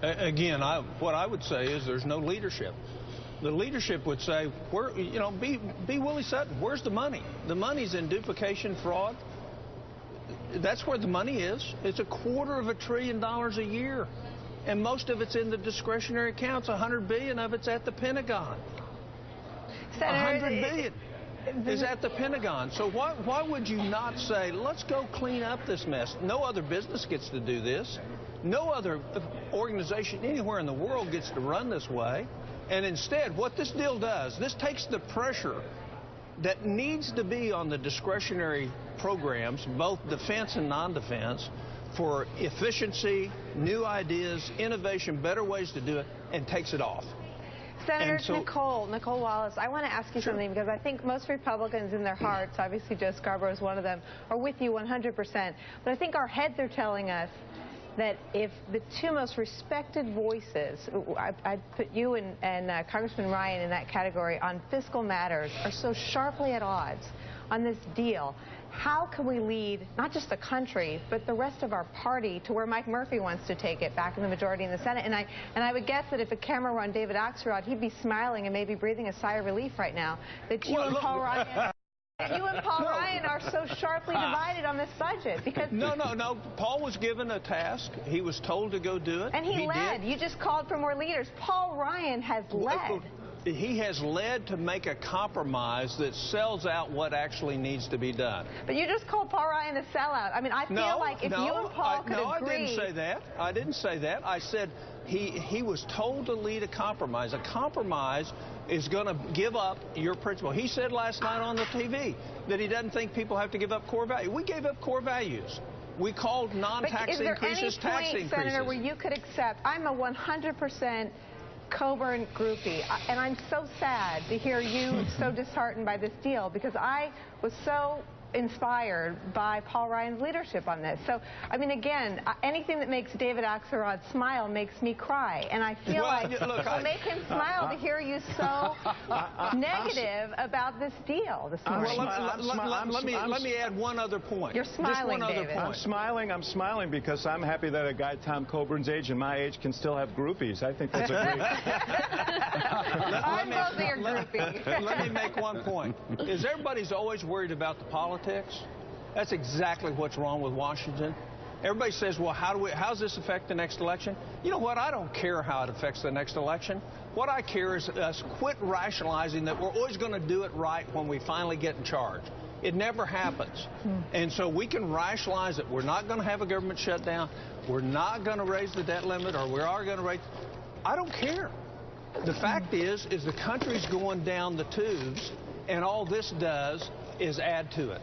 Again, what I would say is there's no leadership. The leadership would say, be Willie Sutton. Where's the money? The money's in duplication, fraud. That's where the money is. It's $250 billion a year. And most of it's in the discretionary accounts. $100 billion of it's at the Pentagon. Senator, $100 billion is at the Pentagon. So why would you not say, let's go clean up this mess? No other business gets to do this. No other organization anywhere in the world gets to run this way. And instead, what this deal does, this takes the pressure that needs to be on the discretionary programs, both defense and non-defense, for efficiency, new ideas, innovation, better ways to do it, and takes it off. Senator Nicolle Wallace, I want to ask you something, because I think most Republicans in their hearts, obviously Joe Scarborough is one of them, are with you 100%. But I think our heads are telling us that if the two most respected voices, I'd put you and Congressman Ryan in that category, on fiscal matters, are so sharply at odds on this deal, how can we lead not just the country, but the rest of our party to where Mike Murphy wants to take it, back in the majority in the Senate? And I would guess that if a camera were on David Axelrod, he'd be smiling and maybe breathing a sigh of relief right now that you and Paul Ryan... You and Paul Ryan are so sharply divided on this budget because... No. Paul was given a task. He was told to go do it. And he led. You just called for more leaders. Paul Ryan has led. He has led to make a compromise that sells out what actually needs to be done. But you just called Paul Ryan a sellout. I mean, I feel like if you and Paul could agree... No, I didn't say that. I didn't say that. I said he was told to lead a compromise. A compromise is going to give up your principle. He said last night on the TV that he doesn't think people have to give up core values. We gave up core values. We called non-tax increases tax increases. Senator, where you could accept... I'm a 100% Coburn groupie, and I'm so sad to hear you so disheartened by this deal, because I was so inspired by Paul Ryan's leadership on this. So, I mean, again, anything that makes David Axelrod smile makes me cry, and I feel like it will make him smile to hear you so negative about this deal this morning. Well, let me add one other point. You're smiling, just one David. other point. I'm smiling because I'm happy that a guy Tom Coburn's age and my age can still have groupies. I think that's a great... I'm both your groupie. Let me make one point. Everybody's always worried about the politics. That's exactly what's wrong with Washington. Everybody says, well, how does this affect the next election? You know what? I don't care how it affects the next election. What I care is us quit rationalizing that we're always going to do it right when we finally get in charge. It never happens. And so we can rationalize that we're not going to have a government shutdown, we're not going to raise the debt limit, or we are going to raise... I don't care. The fact is the country's going down the tubes, and all this does is add to it.